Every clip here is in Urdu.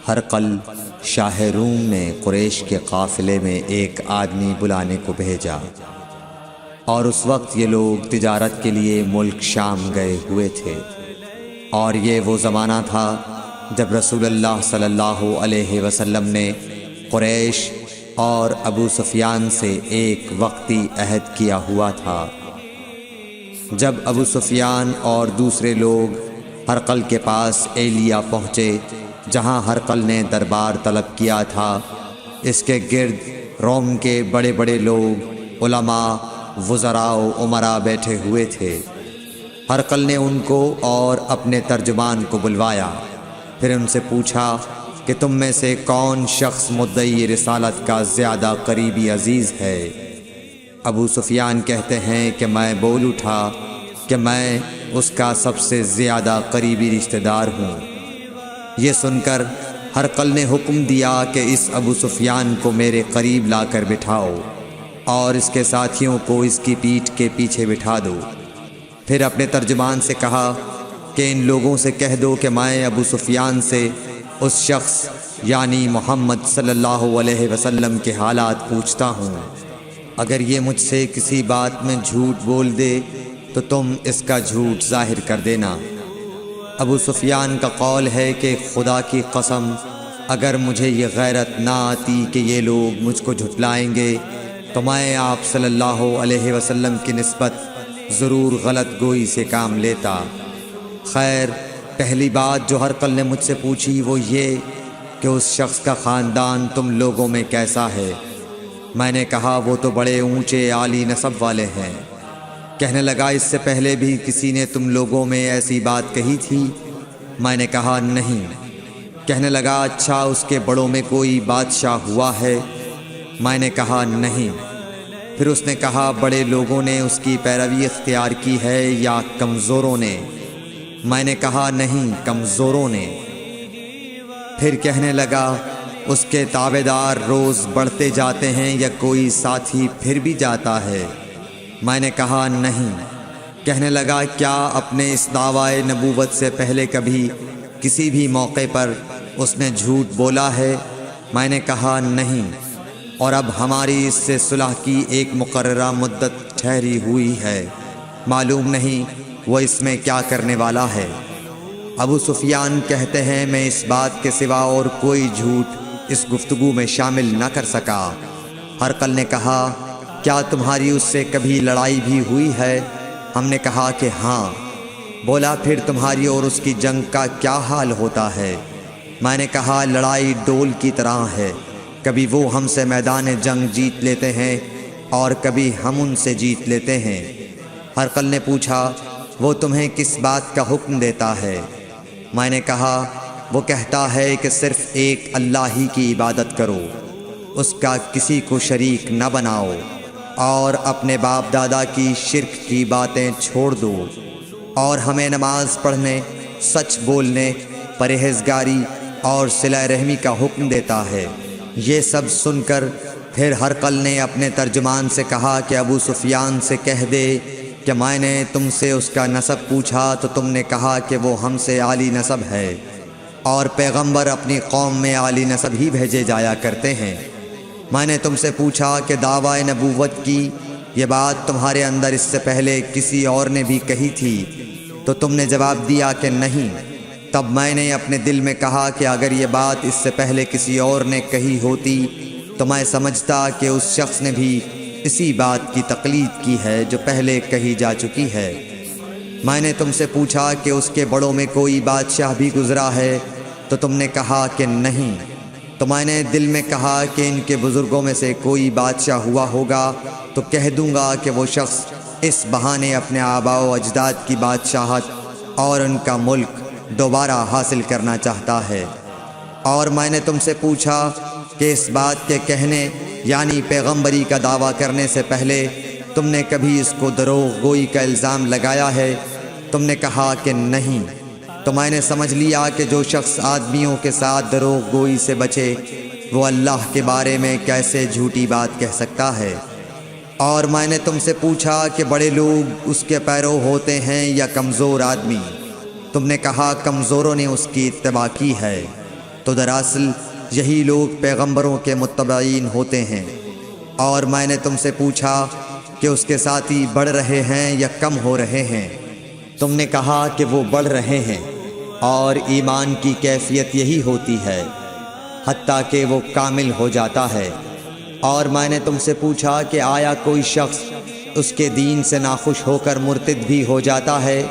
ہرقل شاہ روم نے قریش کے قافلے میں ایک آدمی بلانے کو بھیجا، اور اس وقت یہ لوگ تجارت کے لیے ملک شام گئے ہوئے تھے، اور یہ وہ زمانہ تھا جب رسول اللہ صلی اللہ علیہ وسلم نے قریش اور ابو سفیان سے ایک وقتی عہد کیا ہوا تھا۔ جب ابو سفیان اور دوسرے لوگ ہرقل کے پاس ایلیا پہنچے جہاں ہرقل نے دربار طلب کیا تھا، اس کے گرد روم کے بڑے بڑے لوگ، علماء، وزراء و امراء بیٹھے ہوئے تھے۔ ہرقل نے ان کو اور اپنے ترجمان کو بلوایا، پھر ان سے پوچھا کہ تم میں سے کون شخص مدعی رسالت کا زیادہ قریبی عزیز ہے؟ ابو سفیان کہتے ہیں کہ میں بول اٹھا کہ میں اس کا سب سے زیادہ قریبی رشتہ دار ہوں۔ یہ سن کر ہرقل نے حکم دیا کہ اس ابو سفیان کو میرے قریب لا کر بٹھاؤ اور اس کے ساتھیوں کو اس کی پیٹھ کے پیچھے بٹھا دو۔ پھر اپنے ترجمان سے کہا کہ ان لوگوں سے کہہ دو کہ میں ابو سفیان سے اس شخص یعنی محمد صلی اللہ علیہ وسلم کے حالات پوچھتا ہوں۔ اگر یہ مجھ سے کسی بات میں جھوٹ بول دے تو تم اس کا جھوٹ ظاہر کر دینا۔ ابو سفیان کا قول ہے کہ خدا کی قسم اگر مجھے یہ غیرت نہ آتی کہ یہ لوگ مجھ کو جھٹلائیں گے تو میں آپ صلی اللہ علیہ وسلم کی نسبت ضرور غلط گوئی سے کام لیتا۔ خیر، پہلی بات جو ہرقل نے مجھ سے پوچھی وہ یہ کہ اس شخص کا خاندان تم لوگوں میں کیسا ہے؟ میں نے کہا وہ تو بڑے اونچے عالی نسب والے ہیں۔ کہنے لگا اس سے پہلے بھی کسی نے تم لوگوں میں ایسی بات کہی تھی؟ میں نے کہا نہیں۔ کہنے لگا اچھا اس کے بڑوں میں کوئی بادشاہ ہوا ہے؟ میں نے کہا نہیں۔ پھر اس نے کہا بڑے لوگوں نے اس کی پیروی اختیار کی ہے یا کمزوروں نے؟ میں نے کہا نہیں، کمزوروں نے۔ پھر کہنے لگا اس کے تابعدار روز بڑھتے جاتے ہیں یا کوئی ساتھی پھر بھی جاتا ہے؟ میں نے کہا نہیں۔ کہنے لگا کیا اپنے اس دعوی نبوت سے پہلے کبھی کسی بھی موقع پر اس نے جھوٹ بولا ہے؟ میں نے کہا نہیں، اور اب ہماری اس سے صلح کی ایک مقررہ مدت ٹھہری ہوئی ہے، معلوم نہیں وہ اس میں کیا کرنے والا ہے۔ ابو سفیان کہتے ہیں میں اس بات کے سوا اور کوئی جھوٹ اس گفتگو میں شامل نہ کر سکا۔ ہرقل نے کہا کیا تمہاری اس سے کبھی لڑائی بھی ہوئی ہے؟ ہم نے کہا کہ ہاں۔ بولا پھر تمہاری اور اس کی جنگ کا کیا حال ہوتا ہے؟ میں نے کہا لڑائی ڈول کی طرح ہے، کبھی وہ ہم سے میدان جنگ جیت لیتے ہیں اور کبھی ہم ان سے جیت لیتے ہیں۔ ہرقل نے پوچھا وہ تمہیں کس بات کا حکم دیتا ہے؟ میں نے کہا وہ کہتا ہے کہ صرف ایک اللہ ہی کی عبادت کرو، اس کا کسی کو شریک نہ بناؤ، اور اپنے باپ دادا کی شرک کی باتیں چھوڑ دو، اور ہمیں نماز پڑھنے، سچ بولنے، پرہیزگاری اور صلہ رحمی کا حکم دیتا ہے۔ یہ سب سن کر پھر ہرقل نے اپنے ترجمان سے کہا کہ ابو سفیان سے کہہ دے کہ میں نے تم سے اس کا نسب پوچھا تو تم نے کہا کہ وہ ہم سے عالی نسب ہے، اور پیغمبر اپنی قوم میں عالی نسب ہی بھیجے جایا کرتے ہیں۔ میں نے تم سے پوچھا کہ دعوی نبوت کی یہ بات تمہارے اندر اس سے پہلے کسی اور نے بھی کہی تھی؟ تو تم نے جواب دیا کہ نہیں۔ تب میں نے اپنے دل میں کہا کہ اگر یہ بات اس سے پہلے کسی اور نے کہی ہوتی تو میں سمجھتا کہ اس شخص نے بھی اسی بات کی تقلید کی ہے جو پہلے کہی جا چکی ہے۔ میں نے تم سے پوچھا کہ اس کے بڑوں میں کوئی بادشاہ بھی گزرا ہے؟ تو تم نے کہا کہ نہیں۔ تو میں نے دل میں کہا کہ ان کے بزرگوں میں سے کوئی بادشاہ ہوا ہوگا تو کہہ دوں گا کہ وہ شخص اس بہانے اپنے آباء و اجداد کی بادشاہت اور ان کا ملک دوبارہ حاصل کرنا چاہتا ہے۔ اور میں نے تم سے پوچھا کہ اس بات کے کہنے یعنی پیغمبری کا دعویٰ کرنے سے پہلے تم نے کبھی اس کو دروغ گوئی کا الزام لگایا ہے؟ تم نے کہا کہ نہیں۔ تو میں نے سمجھ لیا کہ جو شخص آدمیوں کے ساتھ دروغ گوئی سے بچے وہ اللہ کے بارے میں کیسے جھوٹی بات کہہ سکتا ہے۔ اور میں نے تم سے پوچھا کہ بڑے لوگ اس کے پیرو ہوتے ہیں یا کمزور آدمی؟ تم نے کہا کمزوروں نے اس کی اتباع کی ہے۔ تو دراصل یہی لوگ پیغمبروں کے متبعین ہوتے ہیں۔ اور میں نے تم سے پوچھا کہ اس کے ساتھی بڑھ رہے ہیں یا کم ہو رہے ہیں؟ تم نے کہا کہ وہ بڑھ رہے ہیں، اور ایمان کی کیفیت یہی ہوتی ہے حتیٰ کہ وہ کامل ہو جاتا ہے۔ اور میں نے تم سے پوچھا کہ آیا کوئی شخص اس کے دین سے ناخوش ہو کر مرتد بھی ہو جاتا ہے؟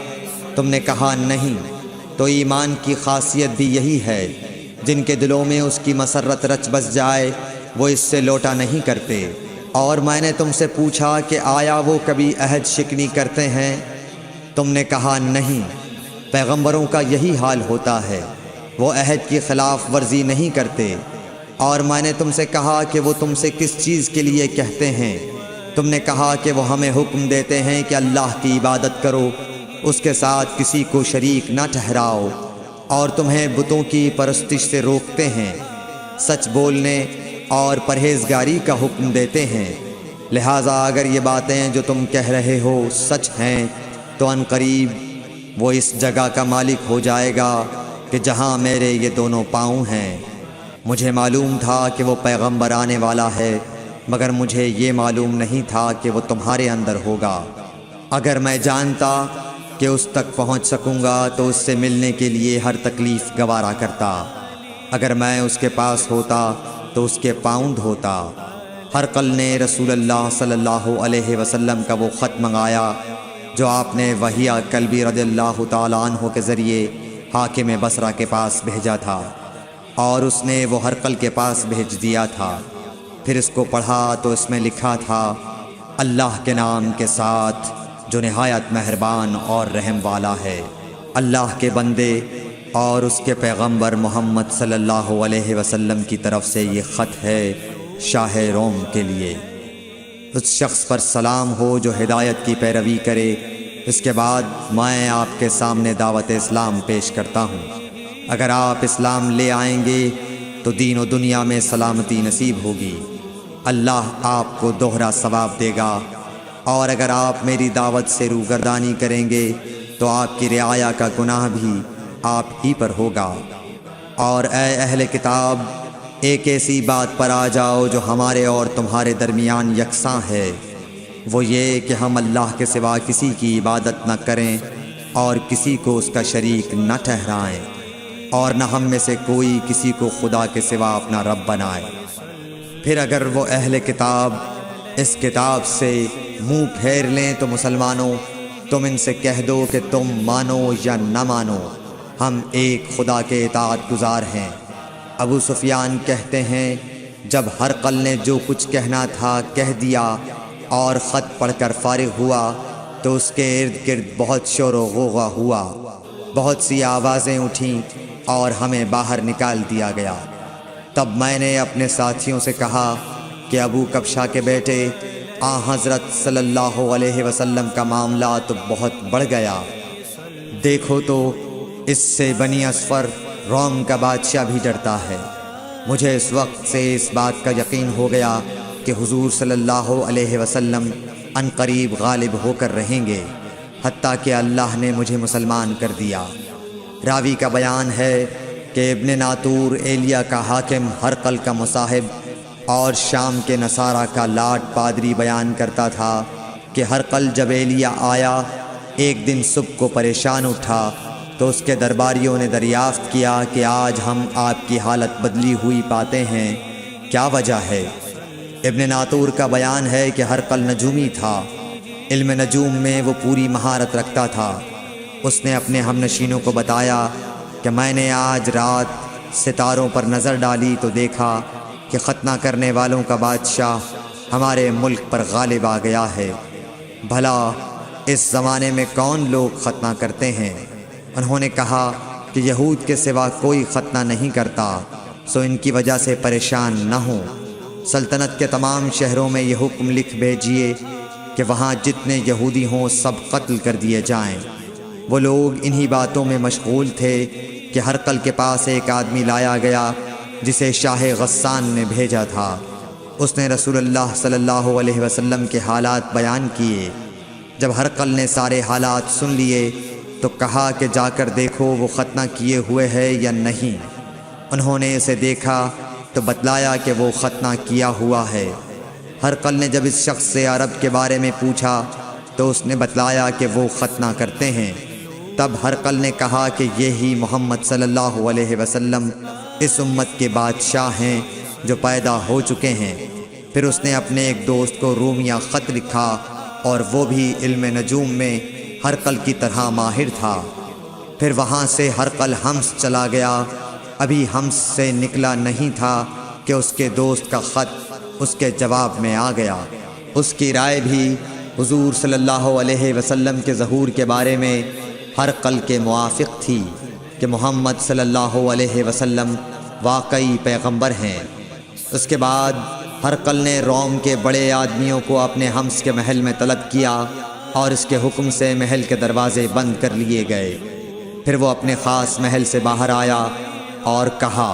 تم نے کہا نہیں۔ تو ایمان کی خاصیت بھی یہی ہے، جن کے دلوں میں اس کی مسرت رچ بس جائے وہ اس سے لوٹا نہیں کرتے۔ اور میں نے تم سے پوچھا کہ آیا وہ کبھی عہد شکنی کرتے ہیں؟ تم نے کہا نہیں۔ پیغمبروں کا یہی حال ہوتا ہے، وہ عہد کی خلاف ورزی نہیں کرتے۔ اور میں نے تم سے کہا کہ وہ تم سے کس چیز کے لیے کہتے ہیں؟ تم نے کہا کہ وہ ہمیں حکم دیتے ہیں کہ اللہ کی عبادت کرو، اس کے ساتھ کسی کو شریک نہ ٹھہراؤ، اور تمہیں بتوں کی پرستش سے روکتے ہیں، سچ بولنے اور پرہیزگاری کا حکم دیتے ہیں۔ لہٰذا اگر یہ باتیں جو تم کہہ رہے ہو سچ ہیں تو ان قریب وہ اس جگہ کا مالک ہو جائے گا کہ جہاں میرے یہ دونوں پاؤں ہیں۔ مجھے معلوم تھا کہ وہ پیغمبر آنے والا ہے، مگر مجھے یہ معلوم نہیں تھا کہ وہ تمہارے اندر ہوگا۔ اگر میں جانتا کہ اس تک پہنچ سکوں گا تو اس سے ملنے کے لیے ہر تکلیف گوارا کرتا۔ اگر میں اس کے پاس ہوتا تو اس کے پاؤں دھوتا۔ ہرقل نے رسول اللہ صلی اللہ علیہ وسلم کا وہ خط منگایا جو آپ نے وحیہ کلبی رضی اللہ تعالیٰ عنہ کے ذریعے حاکم بصرہ کے پاس بھیجا تھا، اور اس نے وہ ہرقل کے پاس بھیج دیا تھا۔ پھر اس کو پڑھا تو اس میں لکھا تھا، اللہ کے نام کے ساتھ جو نہایت مہربان اور رحم والا ہے۔ اللہ کے بندے اور اس کے پیغمبر محمد صلی اللہ علیہ وسلم کی طرف سے یہ خط ہے شاہ روم کے لیے۔ اس شخص پر سلام ہو جو ہدایت کی پیروی کرے۔ اس کے بعد میں آپ کے سامنے دعوت اسلام پیش کرتا ہوں۔ اگر آپ اسلام لے آئیں گے تو دین و دنیا میں سلامتی نصیب ہوگی، اللہ آپ کو دوہرا ثواب دے گا۔ اور اگر آپ میری دعوت سے روگردانی کریں گے تو آپ کی رعایا کا گناہ بھی آپ ہی پر ہوگا۔ اور اے اہل کتاب، ایک ایسی بات پر آ جاؤ جو ہمارے اور تمہارے درمیان یکساں ہے، وہ یہ کہ ہم اللہ کے سوا کسی کی عبادت نہ کریں اور کسی کو اس کا شریک نہ ٹھہرائیں، اور نہ ہم میں سے کوئی کسی کو خدا کے سوا اپنا رب بنائے۔ پھر اگر وہ اہل کتاب اس کتاب سے منہ پھیر لیں تو مسلمانوں، تم ان سے کہہ دو کہ تم مانو یا نہ مانو، ہم ایک خدا کے اطاعت گزار ہیں۔ ابو سفیان کہتے ہیں، جب ہرقل نے جو کچھ کہنا تھا کہہ دیا اور خط پڑھ کر فارغ ہوا تو اس کے ارد گرد بہت شور و غوغا ہوا، بہت سی آوازیں اٹھیں اور ہمیں باہر نکال دیا گیا۔ تب میں نے اپنے ساتھیوں سے کہا کہ ابو کبشہ کے بیٹے حضرت صلی اللہ علیہ وسلم کا معاملہ تو بہت بڑھ گیا۔ دیکھو تو اس سے بنی اصفر روم کا بادشاہ بھی ڈرتا ہے۔ مجھے اس وقت سے اس بات کا یقین ہو گیا کہ حضور صلی اللہ علیہ وسلم ان قریب غالب ہو کر رہیں گے، حتیٰ کہ اللہ نے مجھے مسلمان کر دیا۔ راوی کا بیان ہے کہ ابن ناطور ایلیا کا حاکم ہرقل کا مصاحب اور شام کے نصارہ کا لاٹ پادری بیان کرتا تھا کہ ہرقل جب ایلیا آیا ایک دن صبح کو پریشان اٹھا تو اس کے درباریوں نے دریافت کیا کہ آج ہم آپ کی حالت بدلی ہوئی پاتے ہیں، کیا وجہ ہے؟ ابن ناطور کا بیان ہے کہ ہرقل نجومی تھا، علم نجوم میں وہ پوری مہارت رکھتا تھا۔ اس نے اپنے ہم نشینوں کو بتایا کہ میں نے آج رات ستاروں پر نظر ڈالی تو دیکھا کہ ختنہ کرنے والوں کا بادشاہ ہمارے ملک پر غالب آ گیا ہے۔ بھلا اس زمانے میں کون لوگ ختنہ کرتے ہیں؟ انہوں نے کہا کہ یہود کے سوا کوئی ختنہ نہیں کرتا، سو ان کی وجہ سے پریشان نہ ہوں۔ سلطنت کے تمام شہروں میں یہ حکم لکھ بھیجیے کہ وہاں جتنے یہودی ہوں سب قتل کر دیے جائیں۔ وہ لوگ انہی باتوں میں مشغول تھے کہ ہرقل کے پاس ایک آدمی لایا گیا جسے شاہ غسان نے بھیجا تھا۔ اس نے رسول اللہ صلی اللہ علیہ وسلم کے حالات بیان کیے۔ جب ہرقل نے سارے حالات سن لیے تو کہا کہ جا کر دیکھو وہ ختنہ کیے ہوئے ہے یا نہیں۔ انہوں نے اسے دیکھا تو بتلایا کہ وہ ختنہ کیا ہوا ہے۔ ہرقل نے جب اس شخص سے عرب کے بارے میں پوچھا تو اس نے بتلایا کہ وہ ختنہ کرتے ہیں۔ تب ہرقل نے کہا کہ یہی محمد صلی اللہ علیہ وسلم اس امت کے بادشاہ ہیں جو پیدا ہو چکے ہیں۔ پھر اس نے اپنے ایک دوست کو رومیہ خط لکھا اور وہ بھی علم نجوم میں ہرقل کی طرح ماہر تھا۔ پھر وہاں سے ہرقل حمص چلا گیا۔ ابھی حمص سے نکلا نہیں تھا کہ اس کے دوست کا خط اس کے جواب میں آ گیا۔ اس کی رائے بھی حضور صلی اللہ علیہ وسلم کے ظہور کے بارے میں ہرقل کے موافق تھی کہ محمد صلی اللہ علیہ وسلم واقعی پیغمبر ہیں۔ اس کے بعد ہرقل نے روم کے بڑے آدمیوں کو اپنے حمص کے محل میں طلب کیا اور اس کے حکم سے محل کے دروازے بند کر لیے گئے۔ پھر وہ اپنے خاص محل سے باہر آیا اور کہا،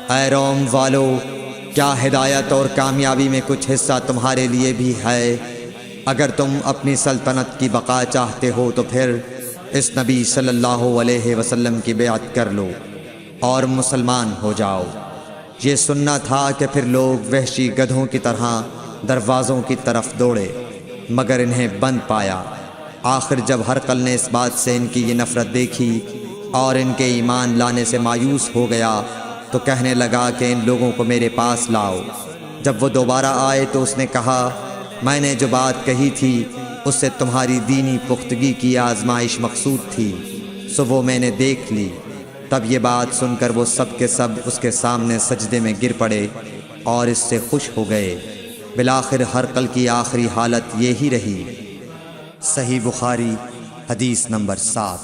اے روم والو، کیا ہدایت اور کامیابی میں کچھ حصہ تمہارے لیے بھی ہے؟ اگر تم اپنی سلطنت کی بقا چاہتے ہو تو پھر اس نبی صلی اللہ علیہ وسلم کی بیعت کر لو اور مسلمان ہو جاؤ۔ یہ سننا تھا کہ پھر لوگ وحشی گدھوں کی طرح دروازوں کی طرف دوڑے مگر انہیں بند پایا۔ آخر جب ہرقل نے اس بات سے ان کی یہ نفرت دیکھی اور ان کے ایمان لانے سے مایوس ہو گیا تو کہنے لگا کہ ان لوگوں کو میرے پاس لاؤ۔ جب وہ دوبارہ آئے تو اس نے کہا، میں نے جو بات کہی تھی اس سے تمہاری دینی پختگی کی آزمائش مقصود تھی، سو وہ میں نے دیکھ لی۔ تب یہ بات سن کر وہ سب کے سب اس کے سامنے سجدے میں گر پڑے اور اس سے خوش ہو گئے۔ بالآخر ہرقل کی آخری حالت یہی رہی۔ صحیح بخاری حدیث نمبر 7۔